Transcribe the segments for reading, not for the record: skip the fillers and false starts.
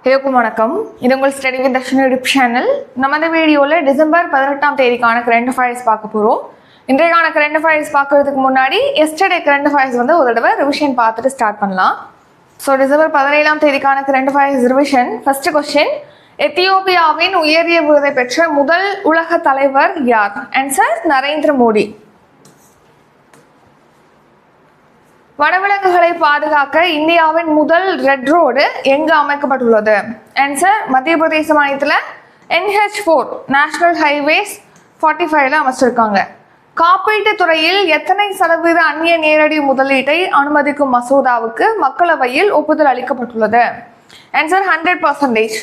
வணக்கம். இது உங்கள் study with Dharshini YouTube channel. நம்ம இந்த வீடியோவில் டிசம்பர் 18ஆம் தேதிக்கான கரண்ட் அஃபேர்ஸ் பார்க்க போகிறோம். இன்றைக்கான கரண்ட் அஃபேர்ஸ் பார்க்கறதுக்கு முன்னாடி எஸ்டர்டே கரண்ட் அஃபேர்ஸ் ஒரு தடவை ரிவிஷன் பார்த்துட்டு ஸ்டார்ட் பண்ணலாம். ஸோ டிசம்பர் 17ஆம் தேதிக்கான current affairs revision. First question, எத்தியோப்பியாவின் உயரிய விருதை பெற்ற முதல் உலக தலைவர் யார்? ஆன்சர் நரேந்திர மோடி. வனவிலங்குகளை பாதுகாக்க இந்தியாவின் முதல் ரெட் ரோடு எங்கு அமைக்கப்பட்டுள்ளது? ஆன்சர் மத்திய பிரதேச மாநிலத்தில் NH4 நேஷனல் ஹைவேஸ் 45 அமைச்சிருக்காங்க. காப்பீட்டு துறையில் எத்தனை சதவீத அந்நிய நேரடி முதலீட்டை அனுமதிக்கும் மசோதாவுக்கு மக்களவையில் ஒப்புதல் அளிக்கப்பட்டுள்ளது? ஆன்சர் 100%.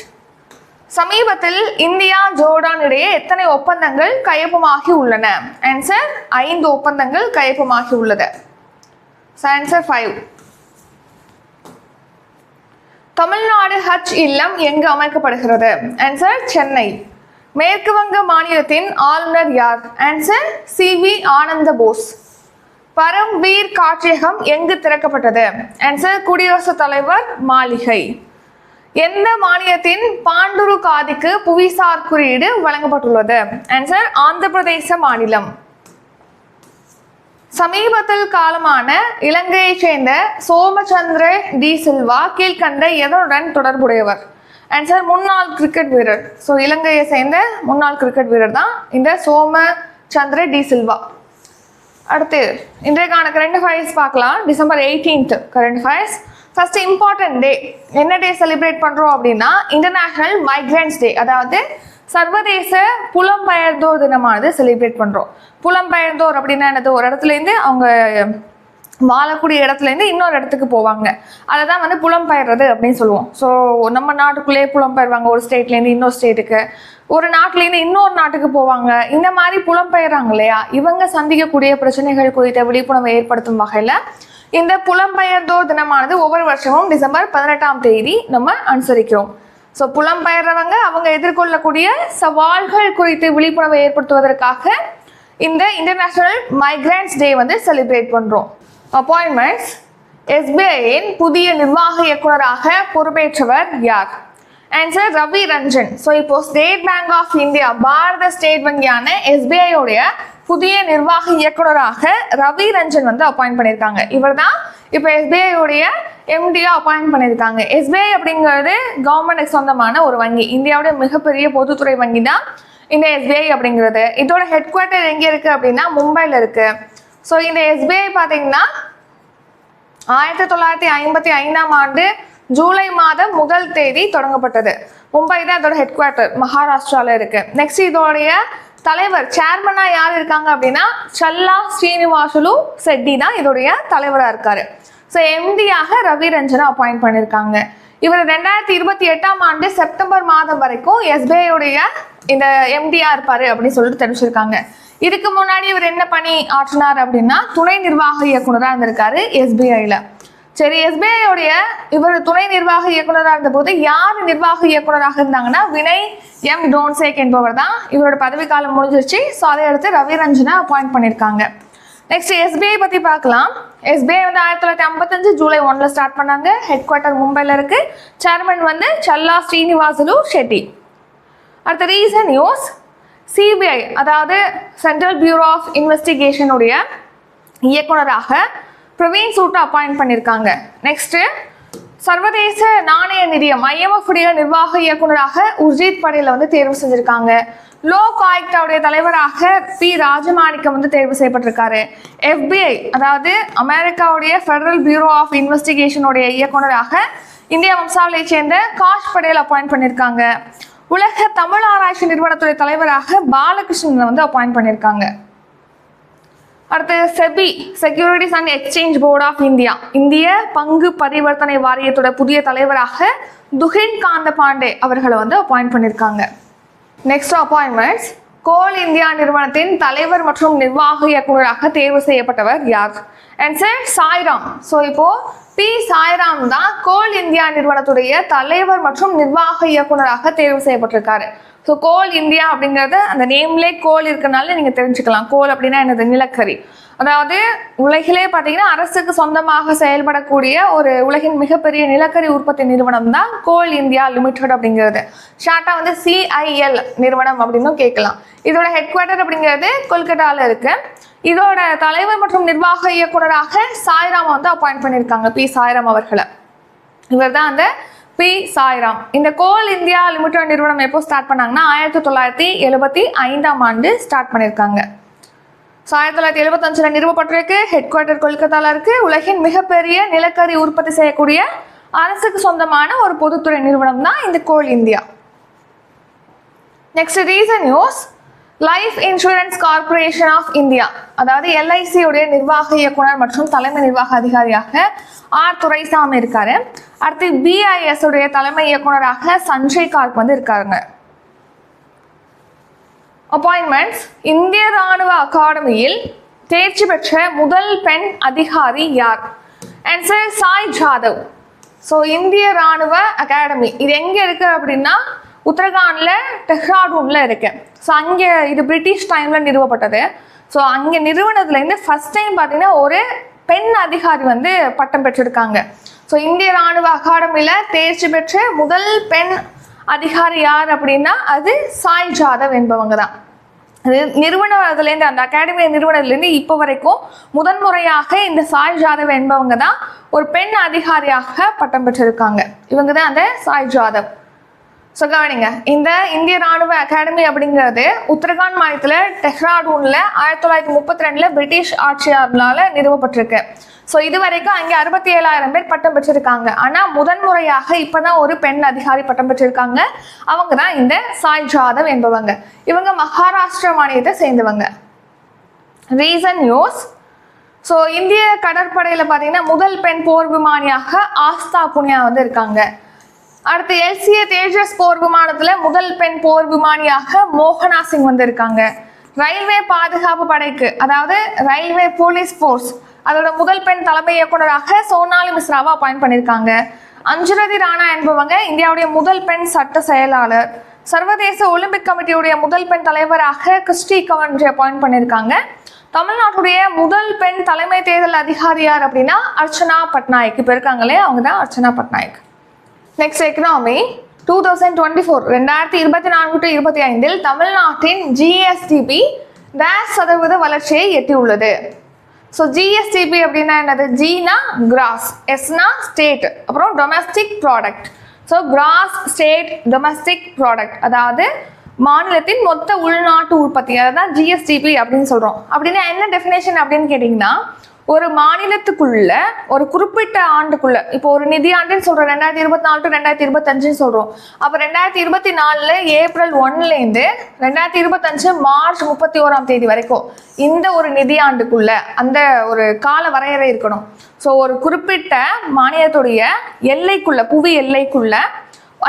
சமீபத்தில் இந்தியா ஜோர்டான் இடையே எத்தனை ஒப்பந்தங்கள் கையொப்பமாகி உள்ளன? ஆன்சர் 5 ஒப்பந்தங்கள் கையொப்பமாகி உள்ளது. ஆன்சர் 5. தமிழ்நாடு ஹஜ் இல்லம் எங்கு அமைக்கப்படுகிறது? ஆன்சர் சென்னை. மேற்கு வங்க மாநிலத்தின் ஆளுநர் யார்? ஆன்சர் CV ஆனந்த போஸ். பரம்வீர் காட்சியகம் எங்கு திறக்கப்பட்டது? ஆன்சர் குடியரசுத் தலைவர் மாளிகை. எந்த மாநிலத்தின் பாண்டுரு காதிக்கு புவிசார் குறியீடு வழங்கப்பட்டுள்ளது? ஆன்சர் ஆந்திர பிரதேச மாநிலம். சமீபத்தில் காலமான இலங்கையை சேர்ந்த சோமச்சந்திர டி சில்வா கீழ்கண்ட எதனுடன் தொடர்புடையவர்? ஆன்சர் முன்னாள் கிரிக்கெட் வீரர். ஸோ இலங்கையை சேர்ந்த முன்னாள் கிரிக்கெட் வீரர் தான் இந்த சோமச்சந்திர டி சில்வா. அடுத்து இன்றைக்கான கரண்ட் அஃபேர்ஸ் பார்க்கலாம். December 18 current affairs. First important டே, என்ன டே செலிப்ரேட் பண்ணுறோம் அப்படின்னா இன்டர்நேஷ்னல் மைக்ரன்ஸ் டே, அதாவது சர்வதேச புலம்பெயர்ந்தோர் தினமானது செலிப்ரேட் பண்ணுறோம். புலம்பெயர்ந்தோர் அப்படின்னா என்னது? ஒரு இடத்துலேருந்து அவங்க வாழக்கூடிய இடத்துலேருந்து இன்னொரு இடத்துக்கு போவாங்க, அதை தான் புலம்பெயர்றது அப்படின்னு சொல்லுவோம். ஸோ நம்ம நாட்டுக்குள்ளேயே புலம்பெயர்வாங்க, ஒரு ஸ்டேட்லேருந்து இன்னொரு ஸ்டேட்டுக்கு, ஒரு நாட்டிலேருந்து இன்னொரு நாட்டுக்கு போவாங்க. இந்த மாதிரி புலம்பெயர்றாங்க இல்லையா, இவங்க சந்திக்கக்கூடிய பிரச்சனைகள் குறித்த விழிப்புணர்வை ஏற்படுத்தும் வகையில் இந்த புலம்பெயர்ந்தோர் தினமானது ஒவ்வொரு வருஷமும் டிசம்பர் 18ஆம் தேதி நம்ம அனுசரிக்கிறோம். ஸோ புலம்பெயர்றவங்க அவங்க எதிர்கொள்ளக்கூடிய சவால்கள் குறித்து விழிப்புணர்வை ஏற்படுத்துவதற்காக இந்த இன்டர்நேஷனல் மைக்ரன்ஸ் டே செலிப்ரேட் பண்ணுறோம். அப்பாயின்மெண்ட்ஸ். SBIயின் புதிய நிர்வாக இயக்குநராக பொறுப்பேற்றவர் யார்? ஆன்சர் ரவி ரஞ்சன். ஸோ இப்போ State Bank of India, Bharat State வங்கியான SBI உடைய புதிய நிர்வாக இயக்குநராக ரவி ரஞ்சன் அப்பாயிண்ட் பண்ணியிருக்காங்க. இவர் தான் இப்போ SBI உடைய MD அப்பாயிண்ட் பண்ணியிருக்காங்க. SBI அப்படிங்கிறது கவர்மெண்ட்டுக்கு சொந்தமான ஒரு வங்கி, இந்தியாவுடைய மிகப்பெரிய பொதுத்துறை வங்கி தான் இந்த SBI அப்படிங்கிறது. இதோட ஹெட் குவார்ட்டர் எங்கே இருக்குது அப்படின்னா மும்பையில் இருக்குது. ஸோ இந்த SBI பார்த்தீங்கன்னா 1955ஆம் ஆண்டு ஜூலை மாதம் 1 தேதி தொடங்கப்பட்டது. மும்பை தான் இதோட ஹெட் குவார்ட்டர், மகாராஷ்டிராவில் இருக்குது. நெக்ஸ்ட் இதோடைய தலைவர் சேர்மனா யார் இருக்காங்க அப்படின்னா சல்லா ஸ்ரீனிவாசுலு செட்டி தான் இதோடைய தலைவராக இருக்காரு. ஸோ MD-யாக ரவி ரஞ்சனை அப்பாயிண்ட் பண்ணியிருக்காங்க. இவர் 2028ஆம் ஆண்டு செப்டம்பர் மாதம் வரைக்கும் SBI உடைய இந்த MD-யா இருப்பாரு அப்படின்னு சொல்லிட்டு தெரிவிச்சிருக்காங்க. இதுக்கு முன்னாடி இவர் என்ன பணி ஆற்றினார் அப்படின்னா துணை நிர்வாக இயக்குநராக இருந்திருக்காரு SBI-ல. சரி, SBI உடைய இவர் துணை நிர்வாக இயக்குநராக இருந்தபோது யார் நிர்வாக இயக்குநராக இருந்தாங்கன்னா வினய் M டோன்சேக் என்பவர் தான். இவரோட பதவிக்காலம் முடிஞ்சிருச்சு. ஸோ அதை அடுத்து ரவி ரஞ்சனை அப்பாயிண்ட் பண்ணியிருக்காங்க. நெக்ஸ்ட் SBI பற்றி பார்க்கலாம். SBI 1955 ஜூலை 1 ஸ்டார்ட் பண்ணாங்க. ஹெட் குவார்ட்டர் மும்பையில் இருக்கு. சேர்மன் சல்லா ஸ்ரீனிவாசுலு ஷெட்டி. அடுத்த ரீசன் நியூஸ். CBI அதாவது சென்ட்ரல் பியூரோ ஆஃப் இன்வெஸ்டிகேஷனுடைய இயக்குநராக பிரவீன் சூட்டை அப்பாயிண்ட் பண்ணியிருக்காங்க. நெக்ஸ்ட் சர்வதேச நாணய நிதியம் IMF உடைய நிர்வாக இயக்குநராக உர்ஜித் படேல் தேர்வு செஞ்சிருக்காங்க. லோக் ஆயுக்தாவுடைய தலைவராக P ராஜமாணிக்கம் தேர்வு செய்யப்பட்டிருக்காரு. FBI அதாவது அமெரிக்காவுடைய ஃபெடரல் பியூரோ ஆஃப் இன்வெஸ்டிகேஷனுடைய இயக்குநராக இந்திய வம்சாவளியை சேர்ந்த காஷ் படேல் அப்பாயிண்ட் பண்ணியிருக்காங்க. உலக தமிழ் ஆராய்ச்சி நிறுவனத்துடைய தலைவராக பாலகிருஷ்ணன் அப்பாயிண்ட் பண்ணியிருக்காங்க. அடுத்து SEBI securities and exchange board of India, இந்திய பங்கு பரிவர்த்தனை வாரியத்தோட புதிய தலைவராக துகின் காந்த பாண்டே அவர்களை அப்பாயிண்ட் பண்ணியிருக்காங்க. Next appointments. கோல் இந்தியா நிறுவனத்தின் தலைவர் மற்றும் நிர்வாக இயக்குநராக தேர்வு செய்யப்பட்டவர் யார்? And sir Sairam. ஸோ இப்போ பி சாய்ராம் தான் கோல் இந்தியா நிறுவனத்துடைய தலைவர் மற்றும் நிர்வாக இயக்குநராக தேர்வு செய்யப்பட்டிருக்காரு. ஸோ கோல் இந்தியா அப்படிங்கிறது அந்த நேம்லேயே கோல் இருக்கனால நீங்கள் தெரிஞ்சுக்கலாம். கோல் அப்படின்னா என்னது? நிலக்கரி. அதாவது உலகிலே பார்த்தீங்கன்னா அரசுக்கு சொந்தமாக செயல்படக்கூடிய ஒரு உலகின் மிகப்பெரிய நிலக்கரி உற்பத்தி நிறுவனம் தான் கோல் இந்தியா லிமிடெட் அப்படிங்கிறது. ஷார்ட்டாக வந்து CIL நிறுவனம் அப்படின்னு கேட்கலாம். இதோட ஹெட் குவார்ட்டர் அப்படிங்கிறது கொல்கட்டாவில் இருக்கு. இதோட தலைவர் மற்றும் நிர்வாக இயக்குநராக சாய்ராம் வந்து அப்பாயிண்ட் பண்ணியிருக்காங்க, பி சாய்ராம் அவர்களை. இவர் தான் அந்த பி சாய்ராம். இந்த கோல் இந்தியா லிமிடெட் நிறுவனம் எப்போ ஸ்டார்ட் பண்ணாங்கன்னா 1975 ஸ்டார்ட் பண்ணியிருக்காங்க. ஸோ 1975 நிறுவப்பட்டிருக்கு. ஹெட் குவார்ட்டர் கொல்கத்தாவில் இருக்கு. உலகின் மிகப்பெரிய நிலக்கரி உற்பத்தி செய்யக்கூடிய அரசுக்கு சொந்தமான ஒரு பொதுத்துறை நிறுவனம் தான் இந்த coal India. Next recent news. Life insurance corporation of India, அதாவது LIC உடைய நிர்வாக இயக்குனர் மற்றும் தலைமை நிர்வாக அதிகாரியாக R துரைசாமி இருக்காரு. அடுத்து BIS உடைய தலைமை இயக்குனராக சஞ்சய் கார்க் வந்து இருக்காருங்க. அப்பாயின்மெண்ட்ஸ். இந்திய ராணுவ அகாடமியில் தேர்ச்சி பெற்ற முதல் பெண் அதிகாரி யார்? ஆன்சர் சாய் ஜாதவ். ஸோ இந்திய ராணுவ அகாடமி இது எங்கே இருக்கு அப்படின்னா உத்தரகாண்டில் டெஹ்ராடூன்ல இருக்கு. ஸோ அங்கே இது பிரிட்டிஷ் டைம்ல நிறுவப்பட்டது. ஸோ அங்கே நிறுவனத்துலேருந்து ஃபர்ஸ்ட் டைம் பார்த்தீங்கன்னா ஒரு பெண் அதிகாரி வந்து பட்டம் பெற்றிருக்காங்க. ஸோ இந்திய ராணுவ அகாடமியில் தேர்ச்சி பெற்ற முதல் பெண் அதிகாரி யார் அப்படின்னா அது சாய் ஜாதவ் என்பவங்க தான். அது நிறுவனத்துலேருந்து அந்த அகாடமி நிறுவனத்துலேருந்து இப்போ வரைக்கும் முதன்முறையாக இந்த சாய் ஜாதவ் என்பவங்க தான் ஒரு பெண் அதிகாரியாக பட்டம் பெற்றிருக்காங்க. இவங்க தான் அந்த சாய் ஜாதவ். ஸோ கவனிங்க, இந்த இந்திய ராணுவ அகாடமி அப்படிங்கிறது உத்தரகாண்ட் மாநிலத்தில் டெஹ்ராடூன்ல 1932 பிரிட்டிஷ் ஆட்சியாளர்களால் நிறுவப்பட்டிருக்கு. ஸோ இது வரைக்கும் அங்கே 67,000 பேர் பட்டம் பெற்றிருக்காங்க. ஆனால் முதன்முறையாக இப்போதான் ஒரு பெண் அதிகாரி பட்டம் பெற்றிருக்காங்க. அவங்க தான் இந்த சாய் ஜாதவ் என்பவங்க. இவங்க மகாராஷ்டிரா மாநிலத்தை சேர்ந்தவங்க. Reason news. ஸோ இந்திய கடற்படையில் பார்த்தீங்கன்னா முதல் பெண் போர் விமானியாக ஆஸ்தா புனியா வந்து இருக்காங்க. அடுத்து LCA தேஜஸ் போர் விமானத்தில் முதல் பெண் போர் விமானியாக மோகனா சிங் வந்து இருக்காங்க. ரயில்வே பாதுகாப்பு படைக்கு, அதாவது ரயில்வே போலீஸ் ஃபோர்ஸ், அதோட முதல் பெண் தலைமை இயக்குநராக சோனாலி மிஸ்ராவை அப்பாயிண்ட் பண்ணியிருக்காங்க. அஞ்சுரதி ராணா என்பவங்க இந்தியாவுடைய முதல் பெண் சட்ட செயலாளர். சர்வதேச ஒலிம்பிக் கமிட்டியுடைய முதல் பெண் தலைவராக கிறிஸ்டி கவன்ட்ரி அப்பாயிண்ட் பண்ணியிருக்காங்க. தமிழ்நாட்டுடைய முதல் பெண் தலைமை தேர்தல் அதிகாரி யார் அப்படின்னா அர்ச்சனா பட்நாயக். இப்போ இருக்காங்களே அவங்க தான் அர்ச்சனா பட்நாயக். Next economy. 2024-25 தமிழ்நாட்டின் GSDP %, வளர்ச்சியை எட்டியுள்ளது. ஸோ GSDP அப்படின்னா என்னது? Gனா கிராஸ், Sனா ஸ்டேட், அப்புறம் domestic product. So cross state domestic product, அதாவது மாநிலத்தின் மொத்த உள்நாட்டு உற்பத்தி, அதான் GSDP அப்படின்னு சொல்கிறோம். அப்படின்னா என்ன டெஃபினேஷன் அப்படின்னு கேட்டிங்கன்னா, ஒரு மாநிலத்துக்குள்ள ஒரு குறிப்பிட்ட ஆண்டுக்குள்ள, இப்போ ஒரு நிதி ஆண்டுன்னு சொல்கிறோம், 2024 to 2025 சொல்கிறோம். அப்போ 2024 ஏப்ரல் 1லேருந்து 2025 மார்ச் 31 வரைக்கும் இந்த ஒரு நிதி ஆண்டுக்குள்ள அந்த ஒரு கால வரையறை இருக்கணும். ஸோ ஒரு குறிப்பிட்ட மாநிலத்துடைய எல்லைக்குள்ள, புவி எல்லைக்குள்ள,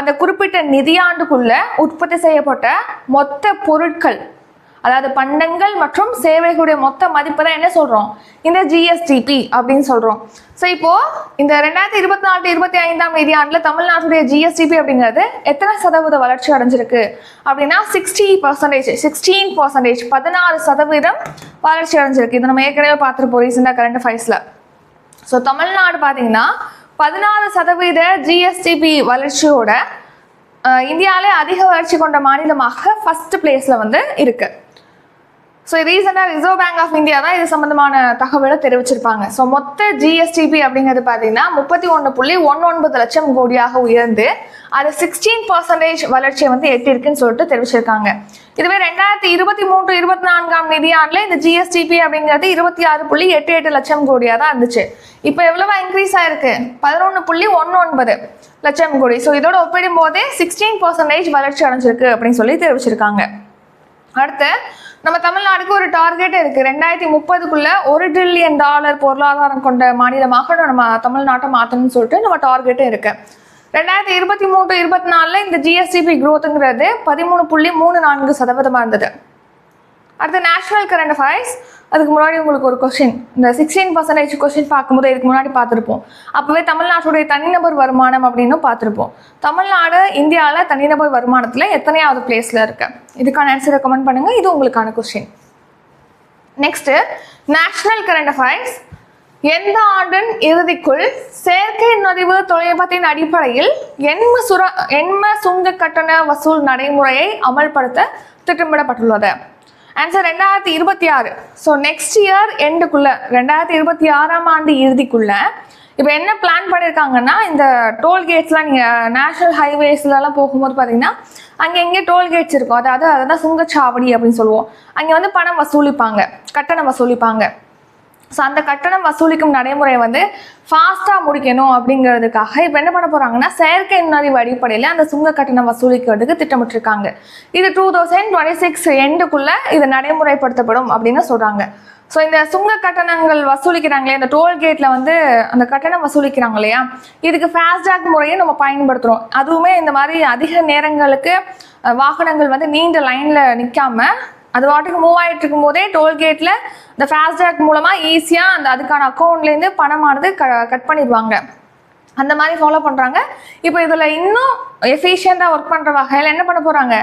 அந்த குறிப்பிட்ட நிதியாண்டுக்குள்ள உற்பத்தி செய்யப்பட்ட மொத்த பொருட்கள், அதாவது பண்டங்கள் மற்றும் சேவைகளுடைய மொத்த மதிப்பு தான் என்ன சொல்றோம்? இந்த GSDP அப்படின்னு சொல்றோம். ஸோ இப்போ இந்த 2024-25 நிதியாண்டுல தமிழ்நாட்டுடைய GSDP அப்படிங்கிறது எத்தனை சதவீத வளர்ச்சி அடைஞ்சிருக்கு அப்படின்னா 16%, 16% வளர்ச்சி அடைஞ்சிருக்கு. இது நம்ம ஏற்கனவே பார்த்துருப்போம் ரீசெண்டாக கரண்ட் அஃபேர்ஸ்ல. ஸோ தமிழ்நாடு பார்த்தீங்கன்னா 16% GSDP வளர்ச்சியோட இந்தியாவிலே அதிக வளர்ச்சி கொண்ட மாநிலமாக ஃபர்ஸ்ட் பிளேஸ்ல வந்து இருக்கு. ஸோ ரீசெண்டாக ரிசர்வ் பேங்க் ஆஃப் இந்தியா தான் இது சம்பந்தமான தகவலை தெரிவிச்சிருப்பாங்க. ஸோ மொத்த GSDP அப்படிங்கிறது பார்த்தீங்கன்னா 31.19 லட்சம் கோடியாக உயர்ந்து அது 16% வளர்ச்சியை வந்து எட்டிருக்குன்னு சொல்லிட்டு தெரிவிச்சிருக்காங்க. இதுவே 2023-24 நிதியாண்டில் இந்த GSDP அப்படிங்கிறது 26.88 லட்சம் கோடியாக தான் இருந்துச்சு. இப்போ எவ்வளவா இன்க்ரீஸ் ஆயிருக்கு? 11.19 லட்சம் கோடி. ஸோ இதோட ஒப்பிடும் போதே 16% வளர்ச்சி அடைஞ்சிருக்கு அப்படின்னு சொல்லி தெரிவிச்சிருக்காங்க. அடுத்து நம்ம தமிழ்நாடுக்கு ஒரு டார்கெட் இருக்கு. 2030க்குள்ள $1 trillion பொருளாதாரம் கொண்ட மாநிலமாக நம்ம தமிழ்நாட்டை மாற்றணும்னு சொல்லிட்டு நம்ம டார்கெட்டும் இருக்கு. 2023-24 இந்த GSDP growthங்கிறது 13.34% இருந்தது. அடுத்து நேஷனல் கரண்ட் அஃபேர்ஸ். அதுக்கு முன்னாடி உங்களுக்கு ஒரு கொஸ்டின், இந்த 16% கொஸ்டின் பார்க்கும்போது இதுக்கு முன்னாடி பார்த்துருப்போம். அப்போவே தமிழ்நாட்டுடைய தனிநபர் வருமானம் அப்படின்னு பார்த்துருப்போம். தமிழ்நாடு இந்தியாவில் தனிநபர் வருமானத்தில் எத்தனையாவது பிளேஸில் இருக்கு? இதுக்கான ஆன்சரை கமெண்ட் பண்ணுங்கள். இது உங்களுக்கான question. Next national current affairs. எந்த ஆண்டின் இறுதிக்குள் செயற்கை நுண்ணறிவு தொழில்நுட்பத்தின் அடிப்படையில் எண்ம சுங்க கட்டண வசூல் நடைமுறையை அமல்படுத்த திட்டமிடப்பட்டுள்ளது? ஆன்சர் 2026. ஸோ நெக்ஸ்ட் இயர் எண்டுக்குள்ள 2026ஆம் ஆண்டு இறுதிக்குள்ள இப்போ என்ன பிளான் பண்ணியிருக்காங்கன்னா, இந்த டோல்கேட்ஸ்லாம் நீங்கள் நேஷனல் ஹைவேஸ்லலாம் போகும்போது பார்த்தீங்கன்னா அங்கே எங்கே டோல்கேட்ஸ் இருக்கும், அதான் சுங்கச்சாவடி அப்படின்னு சொல்லுவோம். அங்கே வந்து பணம் வசூலிப்பாங்க, கட்டணம் வசூலிப்பாங்க. ஸோ அந்த கட்டணம் வசூலிக்கும் நடைமுறை வந்து ஃபாஸ்ட்டாக முடிக்கணும் அப்படிங்கிறதுக்காக இப்போ என்ன பண்ண போகிறாங்கன்னா, செயற்கை நுண்ணறிவு அடிப்படையில் அந்த சுங்க கட்டணம் வசூலிக்கிறதுக்கு திட்டமிட்டிருக்காங்க. இது 2026 எண்டுக்குள்ளே இது நடைமுறைப்படுத்தப்படும் அப்படின்னு சொல்கிறாங்க. ஸோ இந்த சுங்க கட்டணங்கள் வசூலிக்கிறாங்களே, இந்த டோல்கேட்டில் வந்து அந்த கட்டணம் வசூலிக்கிறாங்க இல்லையா, இதுக்கு ஃபாஸ்டாக் முறையை நம்ம பயன்படுத்துகிறோம். அதுவுமே இந்த மாதிரி அதிக நேரங்களுக்கு வாகனங்கள் வந்து நீண்ட லைனில் நிற்காம அது வாட்டுக்கு மூவ் ஆகிட்டு இருக்கும் போதே டோல்கேட்டில் இந்த ஃபாஸ்டாக் மூலமாக ஈஸியாக அதுக்கான அக்கௌண்ட்லேருந்து பணமானது கட் பண்ணிடுவாங்க. அந்த மாதிரி ஃபாலோ பண்ணுறாங்க. இப்போ இதில் இன்னும் எஃபிஷியண்டாக ஒர்க் பண்ணுற வகையில் என்ன பண்ண போகிறாங்க,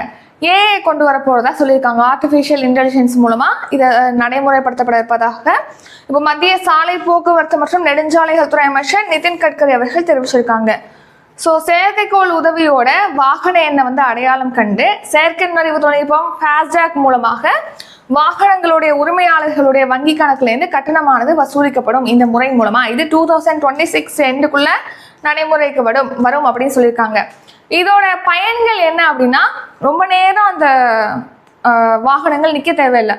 ஏஐ கொண்டு வர போகிறதா சொல்லியிருக்காங்க. ஆர்டிஃபிஷியல் இன்டெலிஜென்ஸ் மூலமாக இதை நடைமுறைப்படுத்தப்பட இருப்பதாக இப்போ மத்திய சாலை போக்குவரத்து மற்றும் நெடுஞ்சாலைகள் துறை அமைச்சர் நிதின் கட்கரி அவர்கள் தெரிவிச்சிருக்காங்க. ஸோ செயற்கைக்கோள் உதவியோட வாகன எண்ணை வந்து அடையாளம் கண்டு செயற்கை நுண்ணறிவு தொழில்நுட்பம் ஃபாஸ்டாக் மூலமாக வாகனங்களுடைய உரிமையாளர்களுடைய வங்கி கணக்குலேருந்து கட்டணமானது வசூலிக்கப்படும். இந்த முறை மூலமாக இது 2026 எண்டுக்குள்ள நடைமுறைக்கு வரும் அப்படின்னு சொல்லியிருக்காங்க. இதோட பயன்கள் என்ன அப்படின்னா, ரொம்ப நேரம் அந்த வாகனங்கள் நிற்க தேவையில்லை.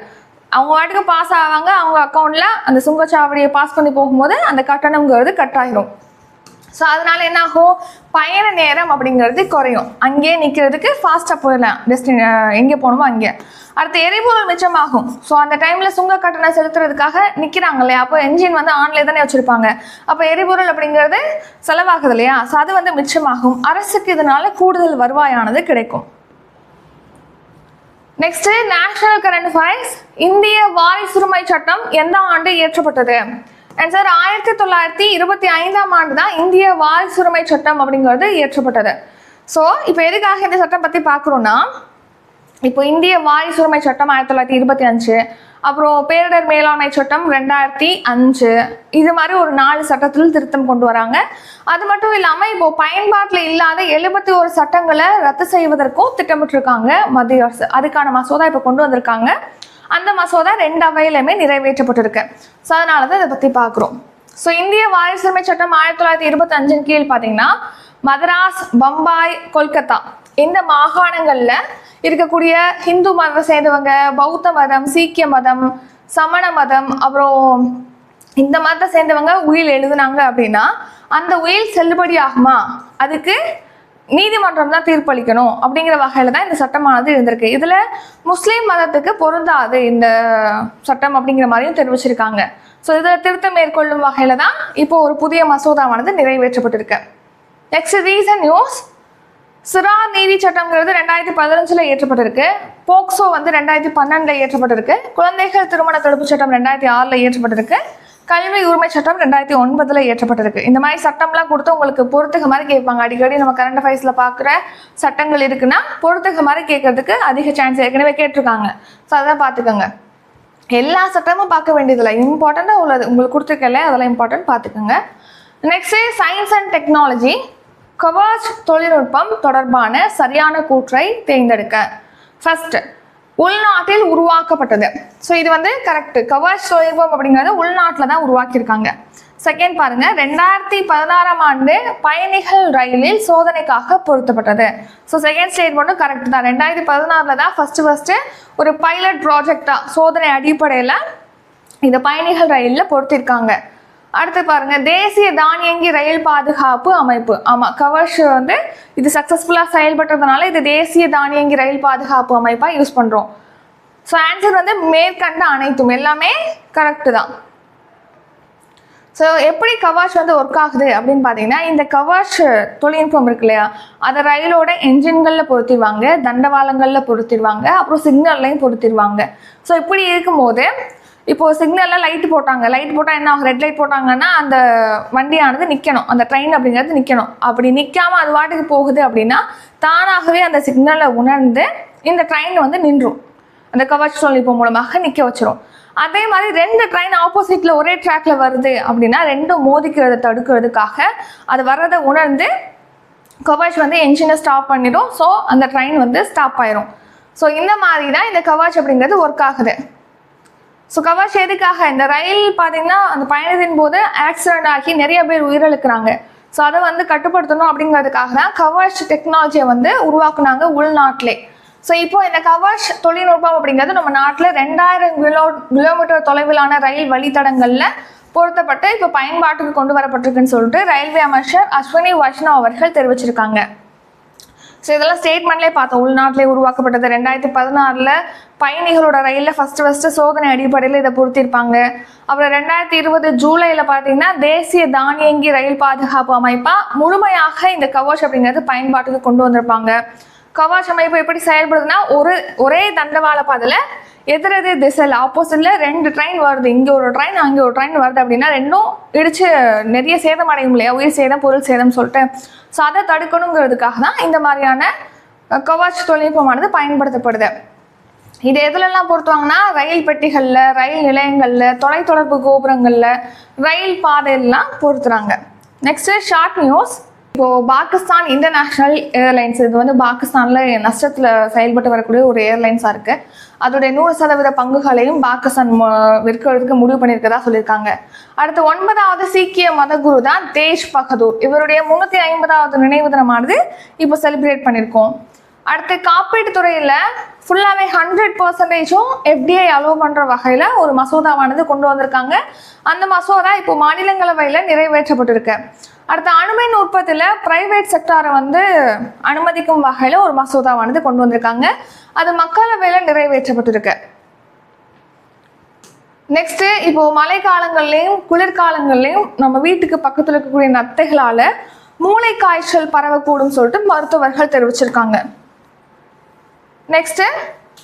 அவங்க வாட்டுக்கு பாஸ் ஆவாங்க, அவங்க அக்கௌண்ட்ல அந்த சுங்கச்சாவடியை பாஸ் பண்ணி போகும்போது அந்த கட்டணங்கிறது கட் ஆகிடும். ஸோ அதனால என்ன ஆகும், பயண நேரம் அப்படிங்கிறது குறையும். அங்கேயே நிற்கிறதுக்கு ஃபாஸ்ட்டாக போயிடலாம், எங்கே போகணுமோ அங்கே. அடுத்து எரிபொருள் மிச்சமாகும். ஸோ அந்த டைமில் சுங்க கட்டணம் செலுத்துறதுக்காக நிற்கிறாங்க இல்லையா, அப்போ என்ஜின் வந்து ஆன்லேயே தானே வச்சுருப்பாங்க. அப்போ எரிபொருள் அப்படிங்கிறது செலவாகுது இல்லையா, ஸோ அது வந்து மிச்சமாகும். அரசுக்கு இதனால கூடுதல் வருவாயானது கிடைக்கும். Next national current affairs. இந்திய வாரிசுரிமை சட்டம் எந்த ஆண்டு இயற்றப்பட்டது? ஆன்சர் 1925ஆம் ஆண்டு தான் இந்திய வாரிசுரிமை சட்டம் அப்படிங்கிறது இயற்றப்பட்டது. ஸோ இப்போ எதுக்காக இந்த சட்டம் பற்றி பார்க்குறோன்னா, இப்போ இந்திய வாரிசுரிமை சட்டம் 1925, அப்புறம் பேரிடர் மேலாண்மை சட்டம் 2005, இது மாதிரி ஒரு 4 சட்டத்தில் திருத்தம் கொண்டு வராங்க. அது மட்டும் இல்லாமல் இப்போ பயன்பாட்டில் இல்லாத 71 சட்டங்களை ரத்து செய்வதற்கும் திட்டமிட்டிருக்காங்க மத்திய அரசு. அதுக்கான மசோதா இப்போ கொண்டு வந்திருக்காங்க. அந்த மசோதா 2 அவையிலுமே நிறைவேற்றப்பட்டிருக்கு. ஸோ அதனால தான் இதை பற்றி பார்க்குறோம். ஸோ இந்திய வாரிசுரிமை சட்டம் 1925 கீழ் பார்த்தீங்கன்னா மதராஸ், பம்பாய், கொல்கத்தா இந்த மாகாணங்களில் இருக்கக்கூடிய ஹிந்து மதத்தை சேர்ந்தவங்க, பௌத்த மதம், சீக்கிய மதம், சமண மதம், அப்புறம் இந்த மதத்தை சேர்ந்தவங்க உயில் எழுதுனாங்க அப்படின்னா அந்த உயில் செல்லுபடி ஆகுமா, அதுக்கு நீதிமன்றம் தான் தீர்ப்பளிக்கணும் அப்படிங்கிற வகையில் தான் இந்த சட்டமானது இருந்திருக்கு. இதில் முஸ்லீம் மதத்துக்கு பொருந்தாது இந்த சட்டம் அப்படிங்கிற மாதிரியும் தெரிவிச்சிருக்காங்க. ஸோ இதில் திருத்தம் மேற்கொள்ளும் வகையில் தான் இப்போ ஒரு புதிய மசோதாவானது நிறைவேற்றப்பட்டிருக்கு. Next recent news. சிறார் நீதி சட்டம்ங்கிறது 2015 இயற்றப்பட்டிருக்கு. போக்சோ வந்து 2012 இயற்றப்பட்டிருக்கு. குழந்தைகள் திருமண தடுப்பு சட்டம் 2006 இயற்றப்பட்டிருக்கு. கல்வி உரிமை சட்டம் 2009 இயற்றப்பட்டிருக்கு. இந்த மாதிரி சட்டம்லாம் கொடுத்து உங்களுக்கு பொறுத்துக்க மாதிரி கேட்பாங்க. அடிக்கடி நம்ம கரண்ட் அஃபேர்ஸில் பார்க்குற சட்டங்கள் இருக்குன்னா பொறுத்துக்க மாதிரி கேட்கறதுக்கு அதிக சான்ஸ் ஏற்கனவே கேட்டிருக்காங்க. ஸோ அதான் பார்த்துக்கோங்க. எல்லா சட்டமும் பார்க்க வேண்டியதில்லை, இம்பார்ட்டண்ட்டாக உள்ளது உங்களுக்கு கொடுத்துருக்கல, அதெல்லாம் இம்பார்ட்டன்ட் பார்த்துக்கோங்க. Next science and technology. கவர்ச் தொழில்நுட்பம் தொடர்பான சரியான கூற்றை தேர்ந்தெடுக்க. ஃபர்ஸ்ட், உள்நாட்டில் உருவாக்கப்பட்டது. ஸோ இது வந்து கரெக்ட். கவர்ச் தொழில்நுட்பம் அப்படிங்கிறது உள்நாட்டில் தான் உருவாக்கியிருக்காங்க. செகண்ட் பாருங்க, 2016ஆம் ஆண்டு பயணிகள் ரயிலில் சோதனைக்காக பொருத்தப்பட்டது. ஸோ செகண்ட் ஸ்டேட்மெண்ட்டும் கரெக்ட் தான். 2016 தான் ஃபர்ஸ்ட் ஒரு பைலட் ப்ராஜெக்டா சோதனை அடிப்படையில் இந்த பயணிகள் ரயிலில் பொருத்திருக்காங்க. அடுத்து பாருங்க, தேசிய தானியங்கி ரயில் பாதுகாப்பு அமைப்பு. ஆமாம், கவர்ச் வந்து இது சக்ஸஸ்ஃபுல்லாக செயல்பட்டதுனால இது தேசிய தானியங்கி ரயில் பாதுகாப்பு அமைப்பாக யூஸ் பண்ணுறோம். ஸோ ஆன்சர் வந்து மேற்கண்ட அனைத்தும் எல்லாமே கரெக்டு தான். ஸோ எப்படி கவாஷ் வந்து ஒர்க் ஆகுது அப்படின்னு பார்த்தீங்கன்னா, இந்த கவாஷ் தொழில்நுட்பம் இருக்கு இல்லையா, அதை ரயிலோட என்ஜின்களில் பொருத்திடுவாங்க, தண்டவாளங்களில் பொருத்திடுவாங்க, அப்புறம் சிக்னல்லையும் பொருத்திடுவாங்க. ஸோ இப்படி இருக்கும்போது இப்போது சிக்னலில் லைட் போட்டாங்க, லைட் போட்டால் என்ன ஆகும், ரெட் லைட் போட்டாங்கன்னா அந்த வண்டியானது நிற்கணும், அந்த ட்ரெயின் அப்படிங்கிறது நிற்கணும். அப்படி நிற்காமல் அது வாட்டுக்கு போகுது அப்படின்னா தானாகவே அந்த சிக்னலை உணர்ந்து இந்த ட்ரெயின் வந்து நின்றும், அந்த கவாஷ் தொழில்நுட்பம் மூலமாக நிற்க வச்சிரும். அதே மாதிரி 2 ட்ரெயின் ஆப்போசிட்டில் ஒரே ட்ராக்ல வருது அப்படின்னா 2ம் மோதிக்கிறத தடுக்கிறதுக்காக அது வர்றதை உணர்ந்து கவாஷ் வந்து என்ஜினை ஸ்டாப் பண்ணிடும். ஸோ அந்த ட்ரெயின் வந்து ஸ்டாப் ஆயிரும். ஸோ இந்த மாதிரி தான் இந்த கவாஷ் அப்படிங்கிறது ஒர்க் ஆகுது. ஸோ கவாஷ் எதுக்காக, இந்த ரயில் பார்த்தீங்கன்னா அந்த பயணத்தின் போது ஆக்சிடென்ட் ஆகி நிறைய பேர் உயிரிழக்கிறாங்க. ஸோ அதை வந்து கட்டுப்படுத்தணும் அப்படிங்கிறதுக்காக தான் கவாஷ் டெக்னாலஜியை வந்து உருவாக்குனாங்க உள்நாட்டிலே. ஸோ இப்போ இந்த கவாஷ் தொழில்நுட்பம் அப்படிங்கிறது நம்ம நாட்டில் 2000 கிலோமீட்டர் தொலைவிலான ரயில் வழித்தடங்களில் பொருத்தப்பட்டு இப்போ பயன்பாட்டுக்கு கொண்டு வரப்பட்டிருக்குன்னு சொல்லிட்டு ரயில்வே அமைச்சர் அஸ்வினி வைஷ்ணவ் அவர்கள் தெரிவிச்சிருக்காங்க. ஸோ இதெல்லாம் ஸ்டேட்மெண்ட்லேயே பார்த்தோம். உள்நாட்டிலே உருவாக்கப்பட்டது 2016 பயணிகளோட ரயிலில் ஃபஸ்ட்டு சோதனை அடிப்படையில் இதை பொருத்திருப்பாங்க. அப்புறம் 2020 ஜூலையில் பார்த்தீங்கன்னா தேசிய தானியங்கி ரயில் பாதுகாப்பு அமைப்பாக முழுமையாக இந்த கவாஷ் அப்படிங்கிறது பயன்பாட்டுக்கு கொண்டு வந்திருப்பாங்க. கவாஷ் அமைப்பு எப்படி செயல்படுதுன்னா, ஒரே தண்டவாள பாதையில் எதிரெதிர் திசையில் ஆப்போசிட்ல 2 ட்ரெயின் வருது, இங்கே ஒரு ட்ரெயின் அங்கே ஒரு ட்ரெயின் வருது அப்படின்னா 2ம் இடிச்சு நிறைய சேதம் அடையும் இல்லையா, உயிர் சேதம் பொருள் சேதம் சொல்லிட்டு. ஸோ அதை தடுக்கணுங்கிறதுக்காக தான் இந்த மாதிரியான கவாஷ் தொழில்நுட்பமானது பயன்படுத்தப்படுது. இது எதுலெல்லாம் பொருத்துவாங்கன்னா, ரயில் பெட்டிகளில், ரயில் நிலையங்களில், தொலைத்தொடர்பு கோபுரங்களில், ரயில் பாதையெல்லாம் பொருத்துறாங்க. Next short news. இப்போது பாகிஸ்தான் இன்டர்நேஷ்னல் ஏர்லைன்ஸ், இது வந்து பாகிஸ்தானில் நஷ்டத்தில் செயல்பட்டு வரக்கூடிய ஒரு ஏர்லைன்ஸாக இருக்குது. அதோடைய 100% பங்குகளையும் பாகிஸ்தான் விற்கிறதுக்கு முடிவு பண்ணியிருக்கதா சொல்லியிருக்காங்க. அடுத்து 9வது சீக்கிய மதகுரு தான் தேஜ் பகதூர், இவருடைய 350வது நினைவு தினமானது இப்போ செலிப்ரேட் பண்ணியிருக்கோம். அடுத்து காப்பீட்டு துறையில் ஃபுல்லாகவே 100%ம் எஃப்டிஐ அலோவ் பண்ணுற வகையில் ஒரு மசோதாவானது கொண்டு வந்திருக்காங்க. அந்த மசோதா இப்போ மாநிலங்களவையில் நிறைவேற்றப்பட்டிருக்கு. அடுத்த அணுமின் உற்பத்தியில் பிரைவேட் செக்டாரை வந்து அனுமதிக்கும் வகையில் ஒரு மசோதாவானது கொண்டு வந்திருக்காங்க. அது மக்களவையில் நிறைவேற்றப்பட்டிருக்கு. நெக்ஸ்ட்டு இப்போது மழை காலங்கள்லேயும் குளிர்காலங்கள்லேயும் நம்ம வீட்டுக்கு பக்கத்தில் இருக்கக்கூடிய நத்தைகளால் மூளை காய்ச்சல் பரவக்கூடும் சொல்லிட்டு மருத்துவர்கள் தெரிவிச்சிருக்காங்க. நெக்ஸ்ட்டு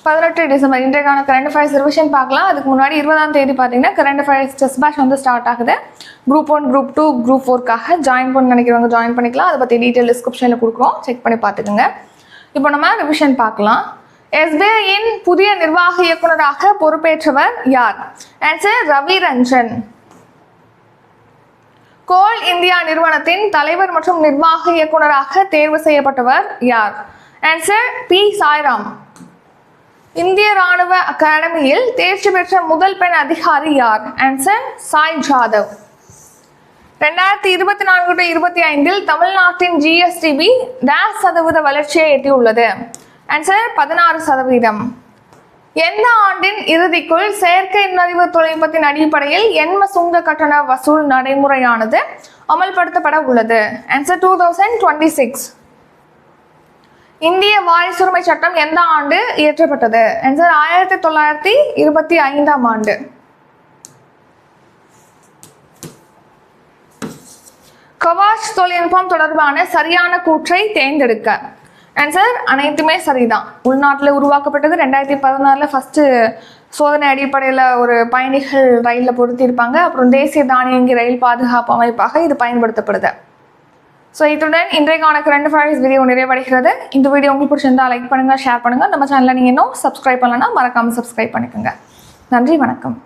18 டிசம்பர் இன்றைக்கான கரண்ட் அஃபேர்ஸ் ரிவிஷன் பார்க்கலாம். அதுக்கு முன்னாடி 20ஆம் தேதி பார்த்தீங்கன்னா கரண்ட் அஃபேர்ஸ் டெஸ்ட் பேட்ச் வந்து ஸ்டார்ட் ஆகுது. குரூப் 1, குரூப் 2, குரூப் 4க்காக ஜாயின் பண்ண நினைக்கிறவங்க ஜாயின் பண்ணிக்கலாம். அதை பற்றி டீட்டெயில் டிஸ்கிரிப்ஷனில் கொடுக்குறோம், செக் பண்ணி பார்த்துக்குங்க. இப்போ நம்ம ரிவிஷன் பார்க்கலாம். எஸ்பிஐயின் புதிய நிர்வாக இயக்குநராக பொறுப்பேற்றவர் யார்? Answer Ravi Ranjan. Coal India நிறுவனத்தின் தலைவர் மற்றும் நிர்வாக இயக்குநராக தேர்வு செய்யப்பட்டவர் யார்? Answer P Sairam. இந்திய ராணுவ அகாடமியில் தேர்ச்சி பெற்ற முதல் பெண் அதிகாரி யார்? ஆன்சர் சாய் ஜாதவ். 2024-25 தமிழ்நாட்டின் ஜிஎஸ்டிபி %% வளர்ச்சியை எட்டியுள்ளது. ஆன்சர் 16%. எந்த ஆண்டின் இறுதிக்குள் செயற்கை நுண்ணறிவு தொழில்நுட்பத்தின் அடிப்படையில் எண்ம சுங்க கட்டண வசூல் நடைமுறையானது அமல்படுத்தப்பட உள்ளது? ஆன்சர் 2026. இந்திய வாரிசுரிமை சட்டம் எந்த ஆண்டு இயற்றப்பட்டது? ஆன்சர் 1925ஆம் ஆண்டு. கவாஷ் தொழில்நுட்பம் தொடர்பான சரியான கூற்றை தேர்ந்தெடுக்க. ஆன்சர் அனைத்துமே சரிதான். உள்நாட்டில் உருவாக்கப்பட்டது 2016 ஃபஸ்ட்டு சோதனை அடிப்படையில் ஒரு பயணிகள் ரயிலில் பொருத்தியிருப்பாங்க. அப்புறம் தேசிய தானியங்கி ரயில் பாதுகாப்பு அமைப்பாக இது பயன்படுத்தப்படுது. ஸோ இத்துடன் இன்றைக்கான கரண்ட் அஃபேர்ஸ் வீடியோ நிறைவடைகிறது. இந்த வீடியோ உங்களுக்கு பிடிச்சிருந்தா லைக் பண்ணுங்கள், ஷேர் பண்ணுங்கள். நம்ம சேனலில் நீங்கள் இன்னும் சப்ஸ்கிரைப் பண்ணலன்னா மறக்காமல் சப்ஸ்கிரைப் பண்ணிக்கோங்க. நன்றி, வணக்கம்.